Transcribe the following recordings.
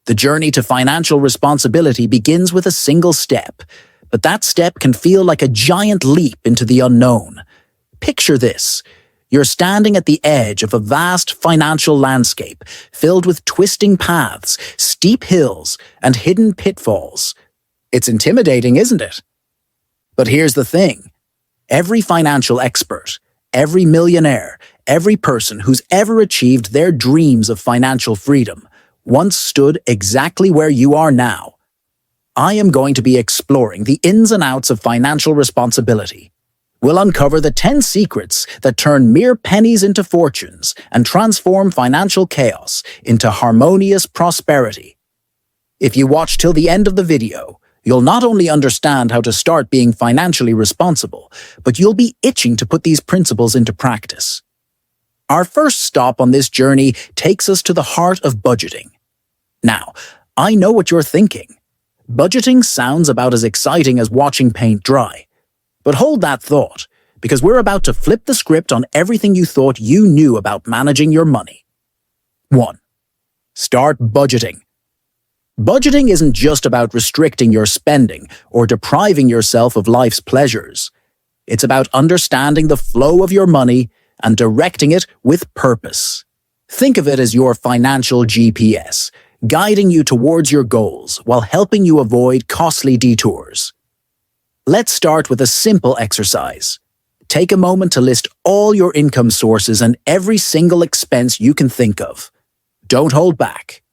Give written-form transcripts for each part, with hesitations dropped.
The journey to financial responsibility begins with a single step, but that step can feel like a giant leap into the unknown. Picture this. You're standing at the edge of a vast financial landscape filled with twisting paths, steep hills, and hidden pitfalls. It's intimidating, isn't it? But here's the thing. Every financial expert, every millionaire, every person who's ever achieved their dreams of financial freedom once stood exactly where you are now. I am going to be exploring the ins and outs of financial responsibility. We'll uncover the 10 secrets that turn mere pennies into fortunes and transform financial chaos into harmonious prosperity. If you watch till the end of the video, you'll not only understand how to start being financially responsible, but you'll be itching to put these principles into practice. Our first stop on this journey takes us to the heart of budgeting. Now, I know what you're thinking. Budgeting sounds about as exciting as watching paint dry. But hold that thought, because we're about to flip the script on everything you thought you knew about managing your money. 1. Start budgeting. Budgeting isn't just about restricting your spending or depriving yourself of life's pleasures. It's about understanding the flow of your money and directing it with purpose. Think of it as your financial GPS, guiding you towards your goals while helping you avoid costly detours. Let's start with a simple exercise. Take a moment to list all your income sources and every single expense you can think of. Don't hold back.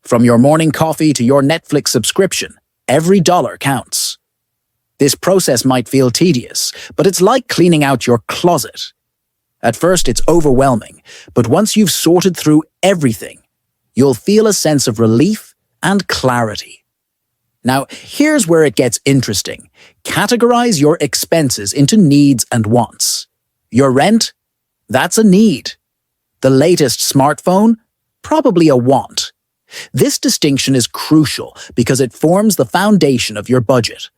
From your morning coffee to your Netflix subscription, every dollar counts. This process might feel tedious, but it's like cleaning out your closet. At first, it's overwhelming, but once you've sorted through everything, you'll feel a sense of relief and clarity. Now, here's where it gets interesting. Categorize your expenses into needs and wants. Your rent? That's a need. The latest smartphone? Probably a want. This distinction is crucial because it forms the foundation of your budget.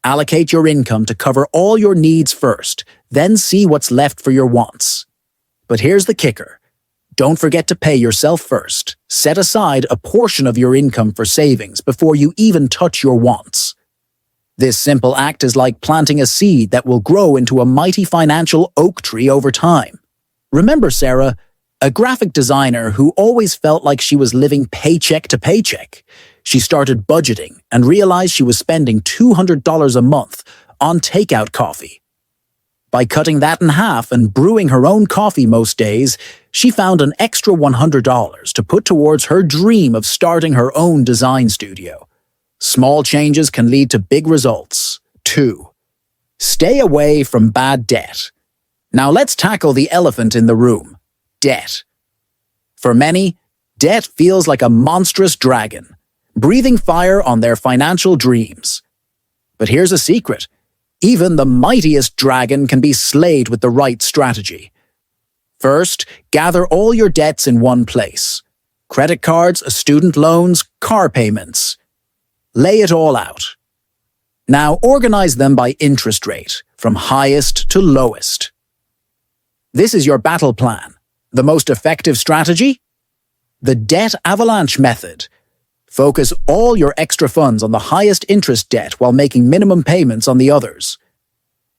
Allocate your income to cover all your needs first, then see what's left for your wants. But here's the kicker. Don't forget to pay yourself first. Set aside a portion of your income for savings before you even touch your wants. This simple act is like planting a seed that will grow into a mighty financial oak tree over time. Remember Sarah, a graphic designer who always felt like she was living paycheck to paycheck. She started budgeting and realized she was spending $200 a month on takeout coffee. By cutting that in half and brewing her own coffee most days, she found an extra $100 to put towards her dream of starting her own design studio. Small changes can lead to big results. 2. Stay away from bad debt. Now let's tackle the elephant in the room. Debt. For many, debt feels like a monstrous dragon, breathing fire on their financial dreams. But here's a secret. Even the mightiest dragon can be slayed with the right strategy. First, gather all your debts in one place. Credit cards, student loans, car payments. Lay it all out. Now organize them by interest rate, from highest to lowest. This is your battle plan. The most effective strategy? The debt avalanche method. Focus all your extra funds on the highest interest debt while making minimum payments on the others.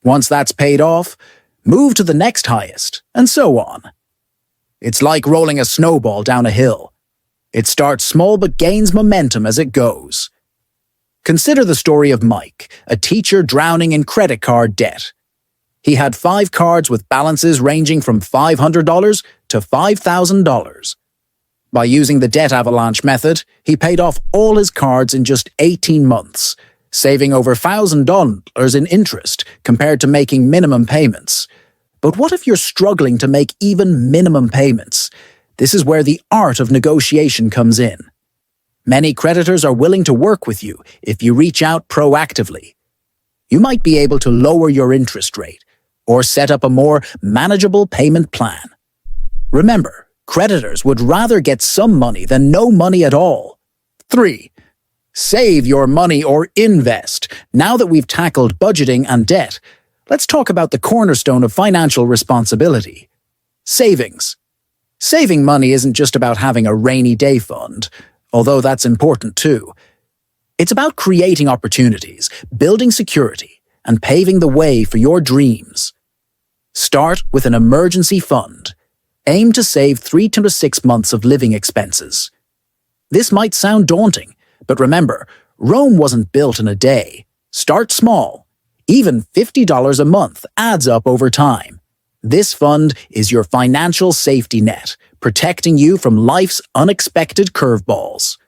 Once that's paid off, move to the next highest, and so on. It's like rolling a snowball down a hill. It starts small but gains momentum as it goes. Consider the story of Mike, a teacher drowning in credit card debt. He had 5 cards with balances ranging from $500 to $5,000. By using the debt avalanche method, he paid off all his cards in just 18 months, saving over $1,000 in interest compared to making minimum payments. But what if you're struggling to make even minimum payments? This is where the art of negotiation comes in. Many creditors are willing to work with you if you reach out proactively. You might be able to lower your interest rate or set up a more manageable payment plan. Remember, creditors would rather get some money than no money at all. 3. Save your money or invest. Now that we've tackled budgeting and debt, let's talk about the cornerstone of financial responsibility. Savings. Saving money isn't just about having a rainy day fund. although that's important too. It's about creating opportunities, building security, and paving the way for your dreams. Start with an emergency fund. Aim to save 3 to 6 months of living expenses. This might sound daunting, but remember, Rome wasn't built in a day. Start small. Even $50 a month adds up over time. This fund is your financial safety net, protecting you from life's unexpected curveballs.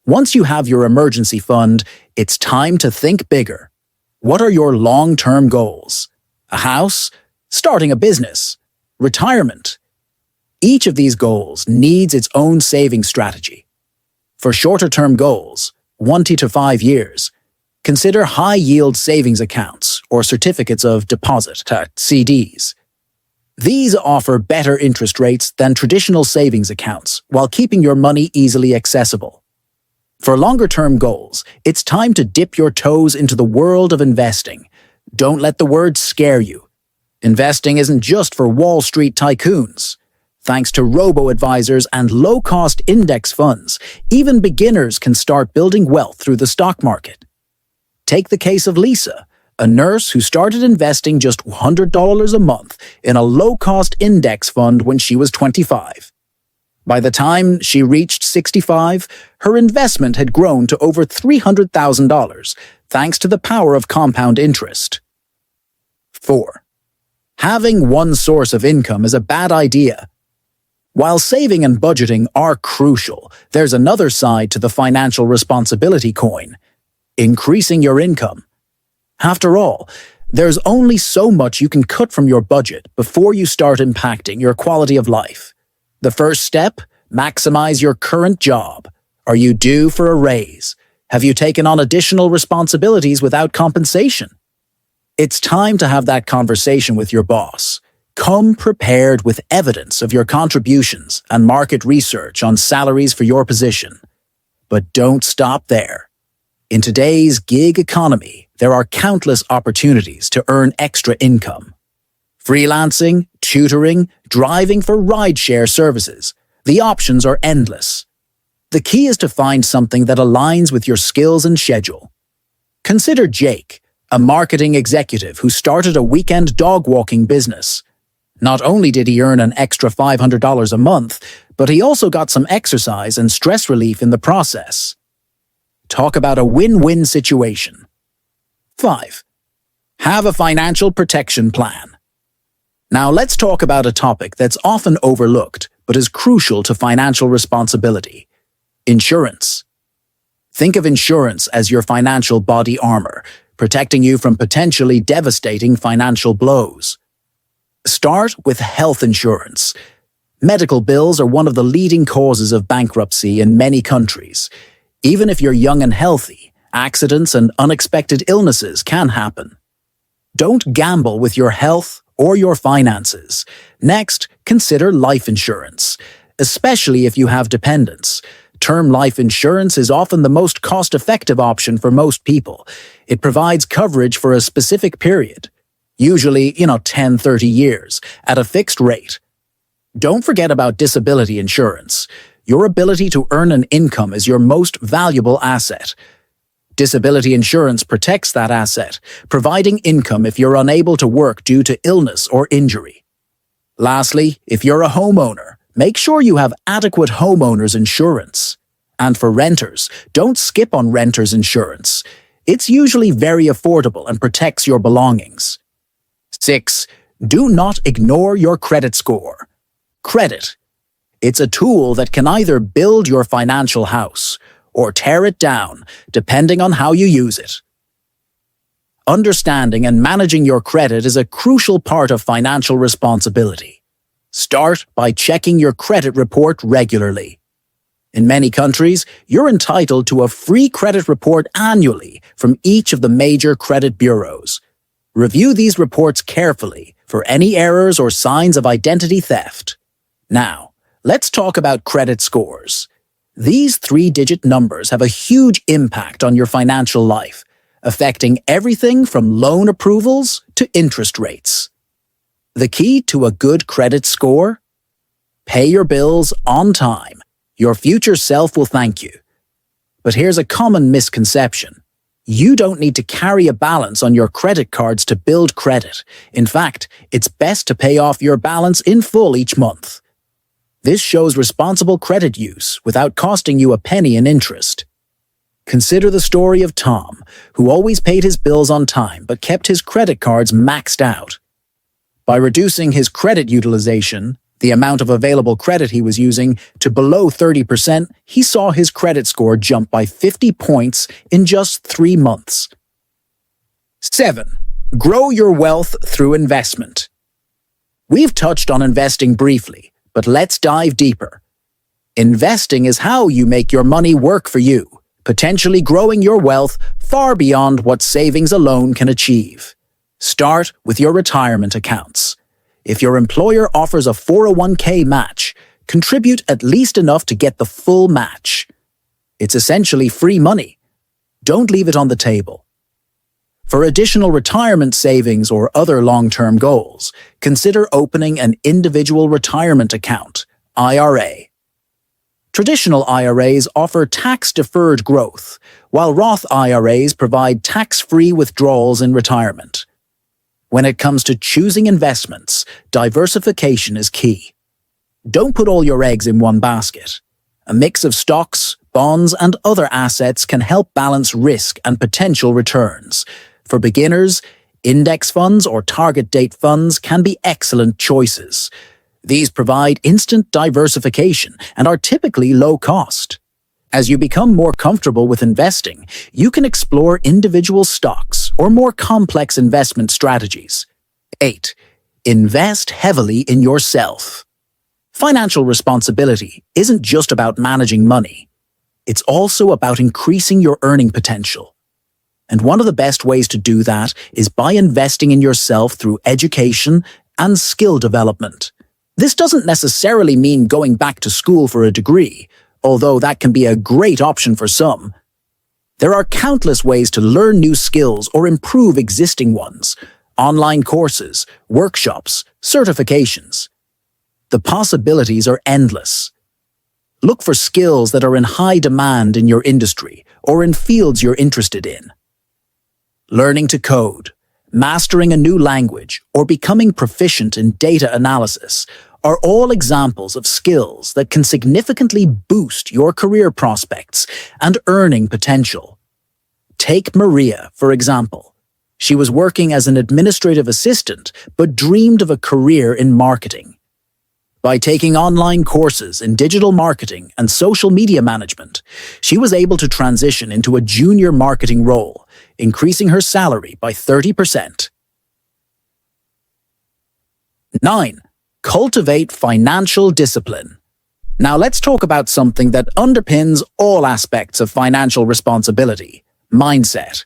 Once you have your emergency fund, it's time to think bigger. What are your long-term goals? A house? Starting a business? Retirement? Each of these goals needs its own saving strategy. For shorter-term goals, 1 to 5 years, consider high-yield savings accounts or certificates of deposit, CDs. These offer better interest rates than traditional savings accounts while keeping your money easily accessible. For longer-term goals, it's time to dip your toes into the world of investing. Don't let the word scare you. Investing isn't just for Wall Street tycoons. Thanks to robo-advisors and low-cost index funds, even beginners can start building wealth through the stock market. Take the case of Lisa, a nurse who started investing just $100 a month in a low-cost index fund when she was 25. By the time she reached 65, her investment had grown to over $300,000, thanks to the power of compound interest. 4. Having one source of income is a bad idea. While saving and budgeting are crucial, there's another side to the financial responsibility coin: increasing your income. After all, there's only so much you can cut from your budget before you start impacting your quality of life. The first step: maximize your current job. Are you due for a raise? Have you taken on additional responsibilities without compensation? It's time to have that conversation with your boss. Come prepared with evidence of your contributions and market research on salaries for your position. But don't stop there. In today's gig economy, there are countless opportunities to earn extra income. Freelancing, tutoring, driving for rideshare services. The options are endless. The key is to find something that aligns with your skills and schedule. Consider Jake, a marketing executive who started a weekend dog walking business. Not only did he earn an extra $500 a month, but he also got some exercise and stress relief in the process. Talk about a win-win situation. 5. Have a financial protection plan. Now let's talk about a topic that's often overlooked but is crucial to financial responsibility: insurance. Think of insurance as your financial body armor, protecting you from potentially devastating financial blows. Start with health insurance. Medical bills are one of the leading causes of bankruptcy in many countries. Even if you're young and healthy, accidents and unexpected illnesses can happen. Don't gamble with your health or your finances. Next, consider life insurance, especially if you have dependents. Term life insurance is often the most cost-effective option for most people. It provides coverage for a specific period, usually, 10, 30 years, at a fixed rate. Don't forget about disability insurance. Your ability to earn an income is your most valuable asset. Disability insurance protects that asset, providing income if you're unable to work due to illness or injury. Lastly, if you're a homeowner, make sure you have adequate homeowners insurance. And for renters, don't skip on renters insurance. It's usually very affordable and protects your belongings. 6. Do not ignore your credit score. Credit. It's a tool that can either build your financial house or tear it down, depending on how you use it. Understanding and managing your credit is a crucial part of financial responsibility. Start by checking your credit report regularly. In many countries, you're entitled to a free credit report annually from each of the major credit bureaus. Review these reports carefully for any errors or signs of identity theft. Now, let's talk about credit scores. These 3-digit numbers have a huge impact on your financial life, affecting everything from loan approvals to interest rates. The key to a good credit score? Pay your bills on time. Your future self will thank you. But here's a common misconception. You don't need to carry a balance on your credit cards to build credit. In fact, it's best to pay off your balance in full each month. This shows responsible credit use without costing you a penny in interest. Consider the story of Tom, who always paid his bills on time but kept his credit cards maxed out. By reducing his credit utilization, the amount of available credit he was using, to below 30%, he saw his credit score jump by 50 points in just 3 months. 7. Grow your wealth through investment. We've touched on investing briefly, but let's dive deeper. Investing is how you make your money work for you, potentially growing your wealth far beyond what savings alone can achieve. Start with your retirement accounts. If your employer offers a 401k match, contribute at least enough to get the full match. It's essentially free money. Don't leave it on the table. For additional retirement savings or other long-term goals, consider opening an individual retirement account, IRA. Traditional IRAs offer tax-deferred growth, while Roth IRAs provide tax-free withdrawals in retirement. When it comes to choosing investments, diversification is key. Don't put all your eggs in one basket. A mix of stocks, bonds, and other assets can help balance risk and potential returns. For beginners, index funds or target date funds can be excellent choices. These provide instant diversification and are typically low cost. As you become more comfortable with investing, you can explore individual stocks or more complex investment strategies. 8. Invest heavily in yourself. Financial responsibility isn't just about managing money. It's also about increasing your earning potential. And one of the best ways to do that is by investing in yourself through education and skill development. This doesn't necessarily mean going back to school for a degree, although that can be a great option for some. There are countless ways to learn new skills or improve existing ones: online courses, workshops, certifications. The possibilities are endless. Look for skills that are in high demand in your industry or in fields you're interested in. Learning to code, mastering a new language, or becoming proficient in data analysis are all examples of skills that can significantly boost your career prospects and earning potential. Take Maria, for example. She was working as an administrative assistant but dreamed of a career in marketing. By taking online courses in digital marketing and social media management, she was able to transition into a junior marketing role, increasing her salary by 30%. 9. Cultivate financial discipline. Now let's talk about something that underpins all aspects of financial responsibility: mindset.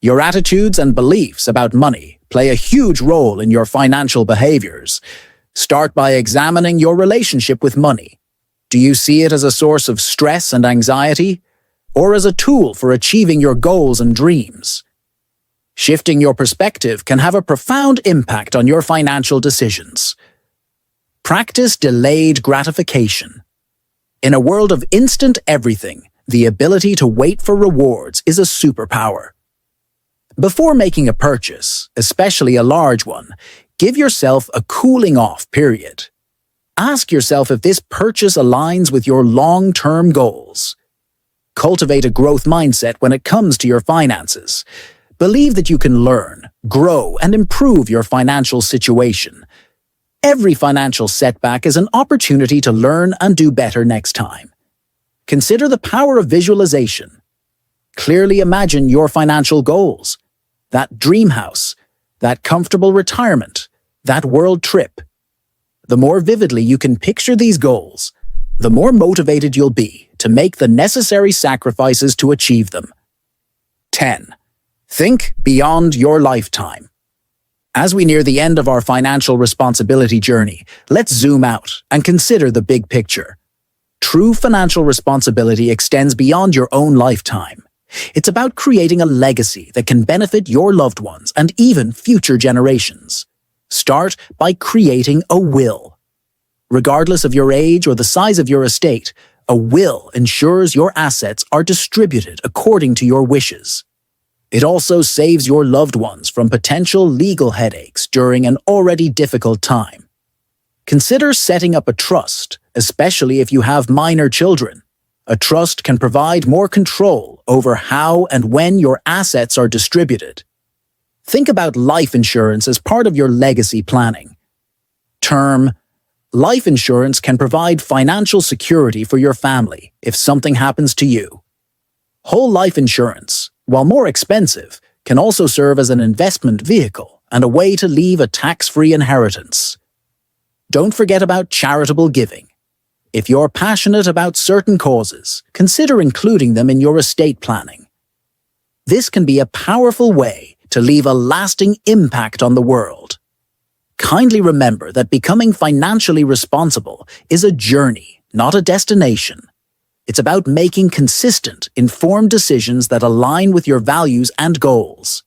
Your attitudes and beliefs about money play a huge role in your financial behaviors. Start by examining your relationship with money. Do you see it as a source of stress and anxiety, or as a tool for achieving your goals and dreams? Shifting your perspective can have a profound impact on your financial decisions. Practice delayed gratification. In a world of instant everything, the ability to wait for rewards is a superpower. Before making a purchase, especially a large one, give yourself a cooling-off period. Ask yourself if this purchase aligns with your long-term goals. Cultivate a growth mindset when it comes to your finances. Believe that you can learn, grow, and improve your financial situation. Every financial setback is an opportunity to learn and do better next time. Consider the power of visualization. Clearly imagine your financial goals: that dream house, that comfortable retirement, that world trip. The more vividly you can picture these goals, the more motivated you'll be to make the necessary sacrifices to achieve them. 10. Think beyond your lifetime. As we near the end of our financial responsibility journey, let's zoom out and consider the big picture. True financial responsibility extends beyond your own lifetime. It's about creating a legacy that can benefit your loved ones and even future generations. Start by creating a will. Regardless of your age or the size of your estate, A will ensures your assets are distributed according to your wishes. It also saves your loved ones from potential legal headaches during an already difficult time. Consider setting up a trust, especially if you have minor children. A trust can provide more control over how and when your assets are distributed. Think about life insurance as part of your legacy planning. Term life insurance can provide financial security for your family if something happens to you. Whole life insurance, while more expensive, can also serve as an investment vehicle and a way to leave a tax-free inheritance. Don't forget about charitable giving. If you're passionate about certain causes, consider including them in your estate planning. This can be a powerful way to leave a lasting impact on the world. Kindly remember that becoming financially responsible is a journey, not a destination. It's about making consistent, informed decisions that align with your values and goals.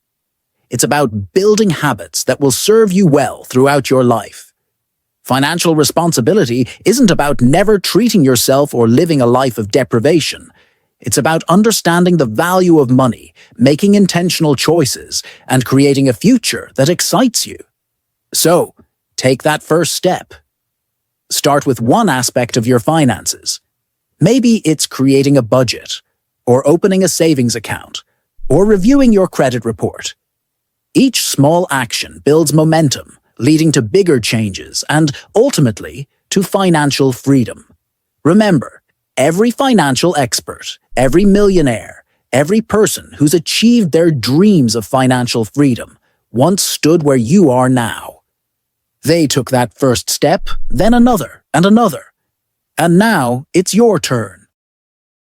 It's about building habits that will serve you well throughout your life. Financial responsibility isn't about never treating yourself or living a life of deprivation. It's about understanding the value of money, making intentional choices, and creating a future that excites you. So, take that first step. Start with one aspect of your finances. Maybe it's creating a budget, or opening a savings account, or reviewing your credit report. Each small action builds momentum, leading to bigger changes and, ultimately, to financial freedom. Remember, every financial expert, every millionaire, every person who's achieved their dreams of financial freedom once stood where you are now. They took that first step, then another, and another. And now it's your turn.